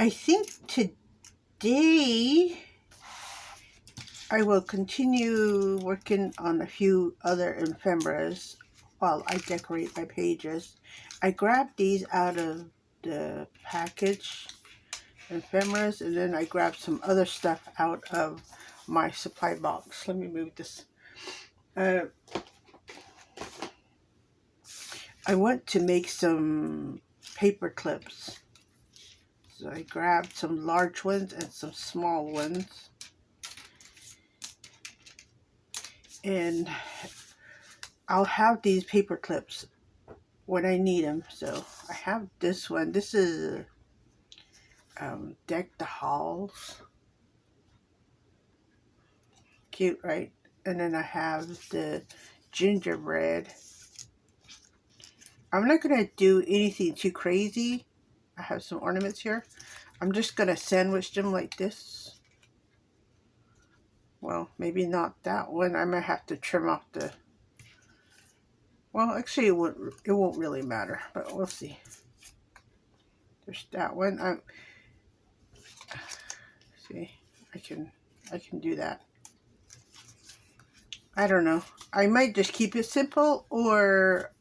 I think today I will continue working on a few other ephemeras while I decorate my pages. I grabbed these out of the package ephemeras, and then I grabbed some other stuff out of my supply box. Let me move this. I want to make some paper clips. So I grabbed some large ones and some small ones. And I'll have these paper clips when I need them. So I have this one. This is Deck the Halls. Cute, right? And then I have the gingerbread. I'm not going to do anything too crazy. I have some ornaments here. I'm just going to sandwich them like this. Well, maybe not that one. I might have to trim off the... Well, actually, it won't really matter, but we'll see. There's that one. See, I can do that. I don't know. I might just keep it simple, or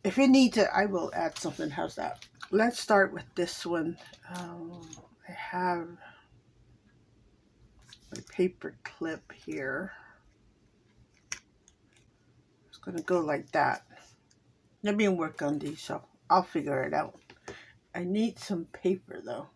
if it needs it, I will add something. How's that? Let's start with this one. I have my paper clip here. It's gonna go like that. Let me work on these, so I'll figure it out. I need some paper though.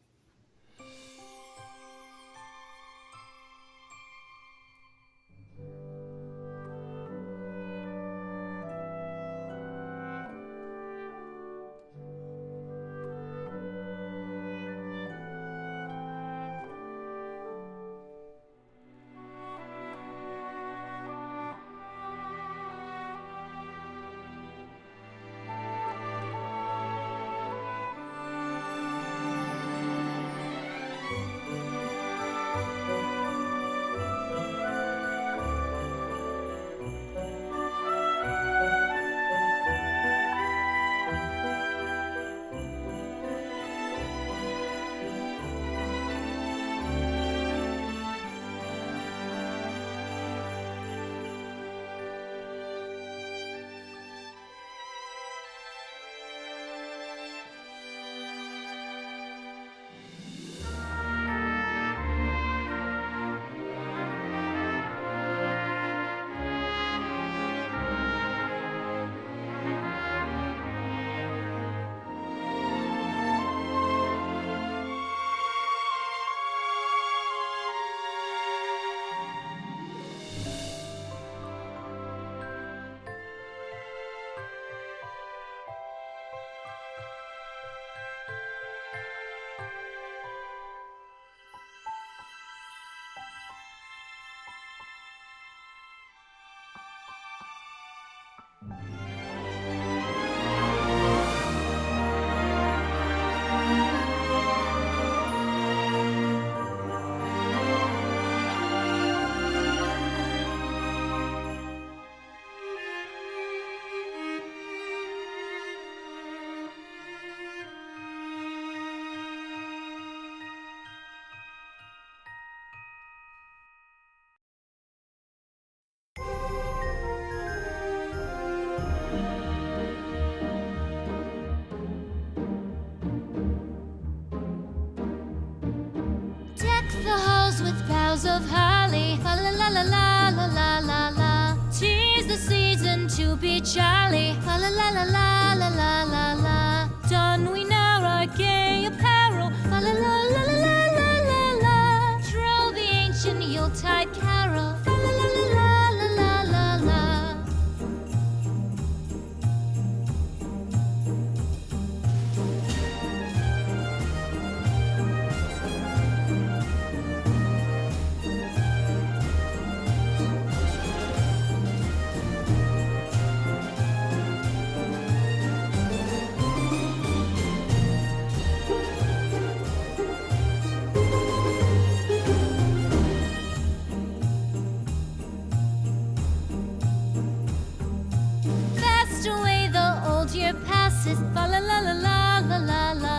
With boughs of holly, la la la la la la la la. 'Tis the season to be jolly, la la la la la la la la. Don we now our gay apparel, la la la la la la la la. Troll the ancient Yuletide carol, la la la la la la la la. Fast away the old year passes, fa la la la la la la la.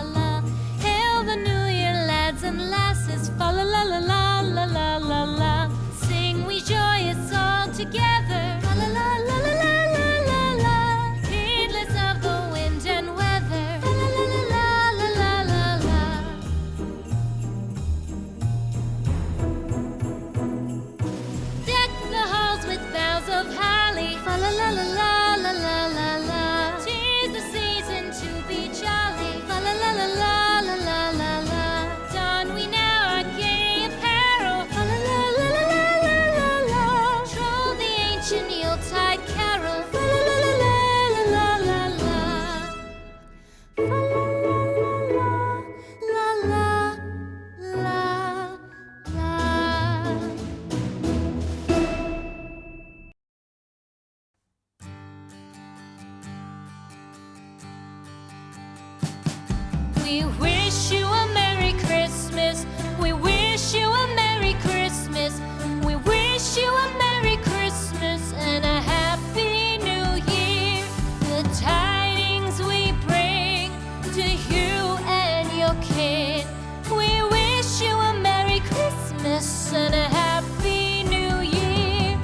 We wish you a Merry Christmas. We wish you a Merry Christmas. We wish you a Merry Christmas and a Happy New Year. The tidings we bring to you and your kid. We wish you a Merry Christmas and a Happy New Year.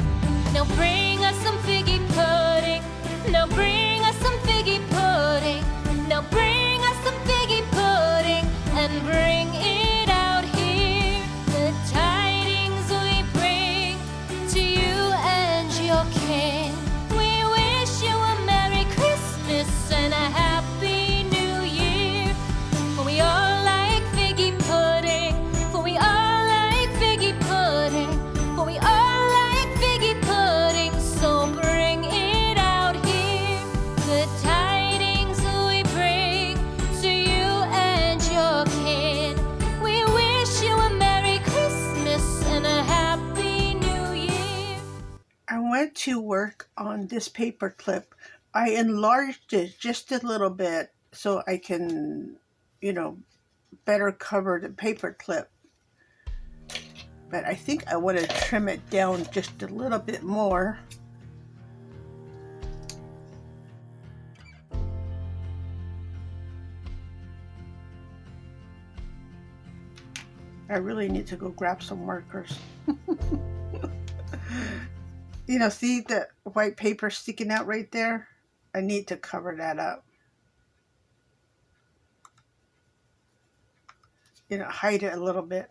Now bring us some figgy pudding. Now bring us some figgy pudding. Now bring us some figgy pudding and bring it out here. The tidings we bring to you and your kin. We wish you a Merry Christmas and a Happy New Year. For we all like figgy pudding. For we all like figgy pudding. For we all like figgy pudding. So bring it out here. The tidings we bring to you and your kin. We wish you a Merry Christmas and a Happy New Year. I went to work on this paper clip. I enlarged it just a little bit so I can, better cover the paper clip. But I think I want to trim it down just a little bit more. I really need to go grab some markers. See the white paper sticking out right there? I need to cover that up. Hide it a little bit.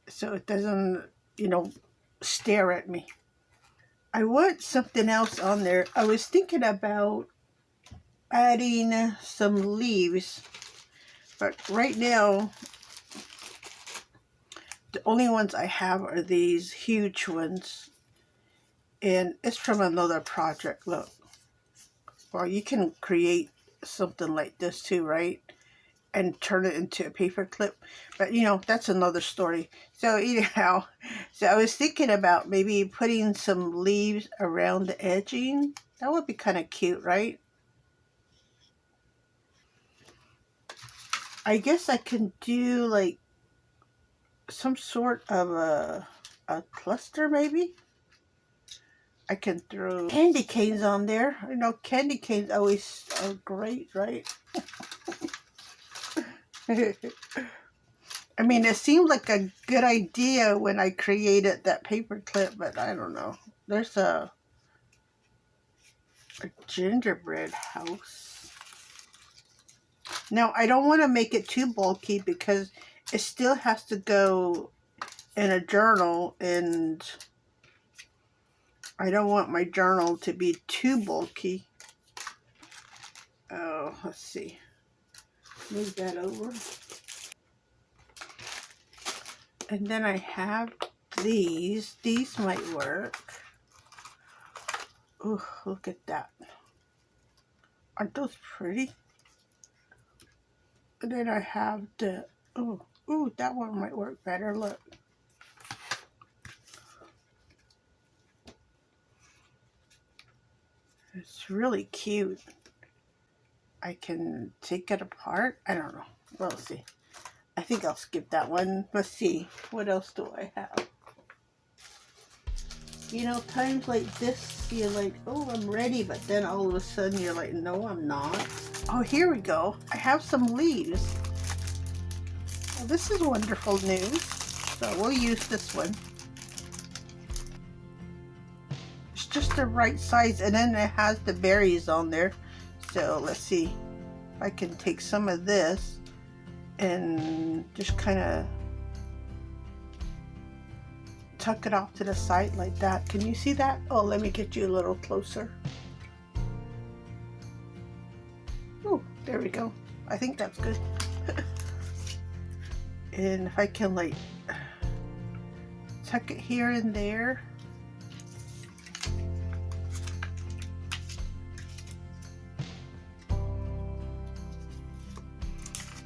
So it doesn't, stare at me. I want something else on there. I was thinking about adding some leaves, but right now the only ones I have are these huge ones, and it's from another project. Look, well, you can create something like this too, right? And turn it into a paper clip, but that's another story. So anyhow, so I was thinking about maybe putting some leaves around the edging. That would be kind of cute, right? I guess I can do like some sort of a cluster, maybe. I can throw candy canes on there. Candy canes always are great, right? I mean, it seemed like a good idea when I created that paper clip, but I don't know. There's a gingerbread house. Now, I don't want to make it too bulky because it still has to go in a journal, and I don't want my journal to be too bulky. Oh, let's see. Move that over. And then I have these. These might work. Oh, look at that. Aren't those pretty? And then I have the, oh, that one might work better. Look. It's really cute. I can take it apart. I don't know. We'll see. I think I'll skip that one. Let's see. What else do I have? Times like this, you're like, oh, I'm ready. But then all of a sudden, you're like, no, I'm not. Oh, here we go. I have some leaves. Well, this is wonderful news. So we'll use this one. It's just the right size. And then it has the berries on there. So let's see if I can take some of this and just kind of tuck it off to the side like that. Can you see that? Oh, let me get you a little closer. Oh, there we go. I think that's good. And if I can like tuck it here and there.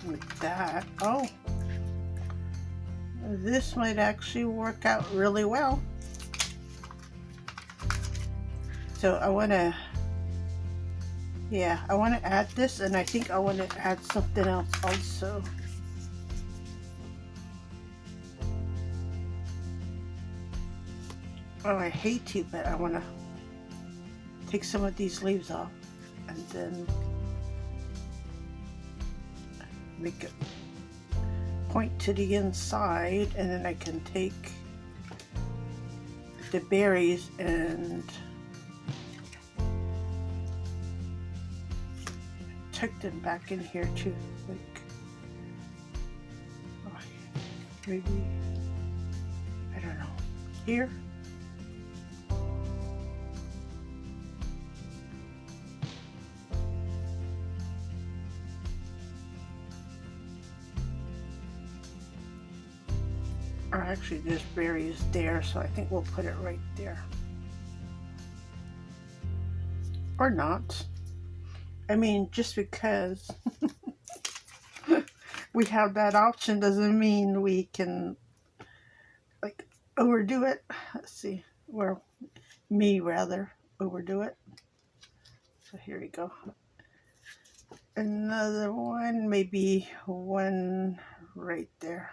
Like that. Oh, this might actually work out really well. So I want to Yeah, I want to add this, and I think I want to add something else also. Oh, I hate to, but I want to take some of these leaves off and then make it point to the inside, and then I can take the berries and tuck them back in here too, like, oh, maybe, I don't know, here. Or actually there's berries there, so I think we'll put it right there. Or not. I mean, just because we have that option doesn't mean we can, like, overdo it. Let's see, or me rather, overdo it. So here we go. Another one, maybe one right there.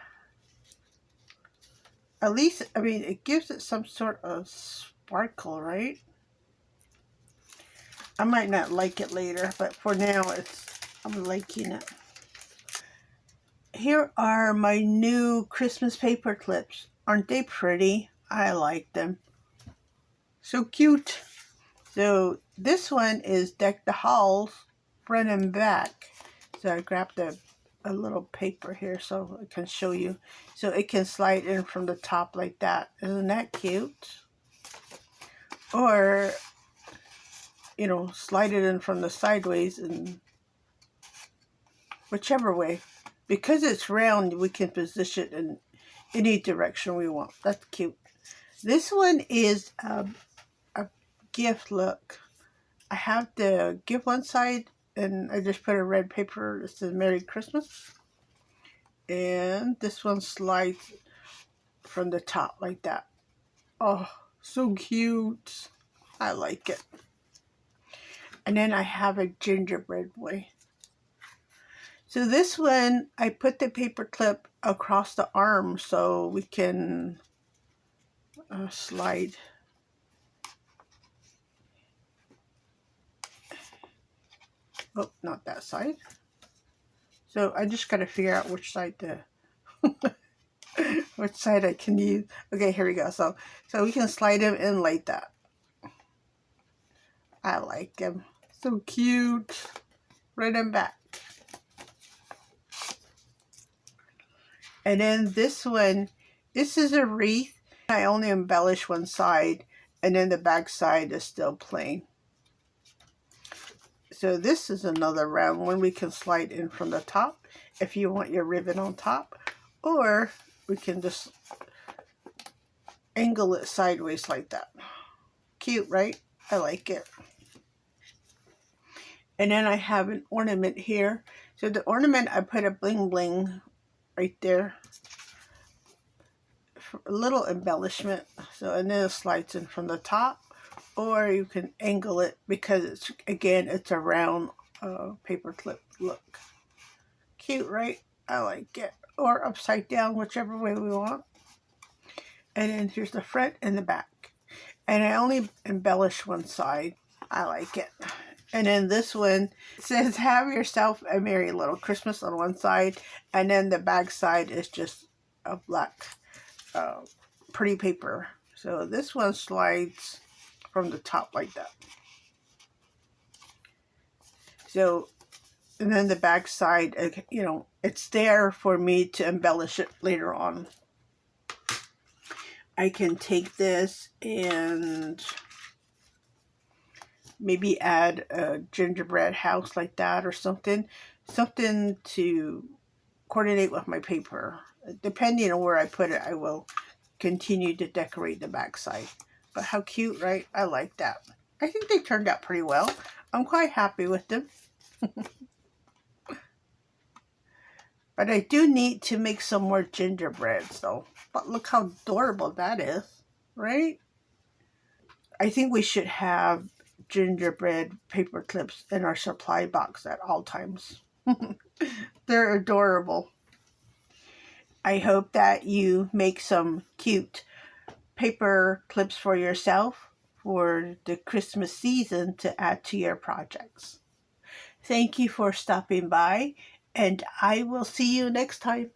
At least, I mean, it gives it some sort of sparkle, right? I might not like it later, but for now, I'm liking it. Here are my new Christmas paper clips. Aren't they pretty? I like them. So cute. So this one is Deck the Halls, front and back. So I grabbed a little paper here so I can show you. So it can slide in from the top like that. Isn't that cute? Or, you know, slide it in from the sideways, and whichever way. Because it's round, we can position it in any direction we want. That's cute. This one is a gift look. I have the gift one side, and I just put a red paper that says Merry Christmas. And this one slides from the top like that. Oh, so cute. I like it. And then I have a gingerbread boy. So this one, I put the paper clip across the arm so we can slide. Oh, not that side. So I just got to figure out which side which side I can use. Okay, here we go. So we can slide him in like that. I like him. So cute. Right and back. And then this one, this is a wreath. I only embellish one side, and then the back side is still plain. So this is another round one we can slide in from the top if you want your ribbon on top, or we can just angle it sideways like that. Cute, right? I like it. And then I have an ornament here. So the ornament, I put a bling bling right there. For a little embellishment. So, and then it slides in from the top. Or you can angle it because it's, again, it's a round paper clip look. Cute, right? I like it. Or upside down, whichever way we want. And then here's the front and the back. And I only embellish one side. I like it. And then this one says, have yourself a merry little Christmas on one side. And then the back side is just a black pretty paper. So this one slides from the top like that. So, and then the back side, you know, it's there for me to embellish it later on. I can take this and maybe add a gingerbread house like that or something to coordinate with my paper. Depending on where I put it, I will continue to decorate the backside. But how cute, right? I like that. I think they turned out pretty well. I'm quite happy with them. But I do need to make some more gingerbreads though. But look how adorable that is, right? I think we should have gingerbread paper clips in our supply box at all times. They're adorable. I hope that you make some cute paper clips for yourself for the Christmas season to add to your projects. Thank you for stopping by, and I will see you next time.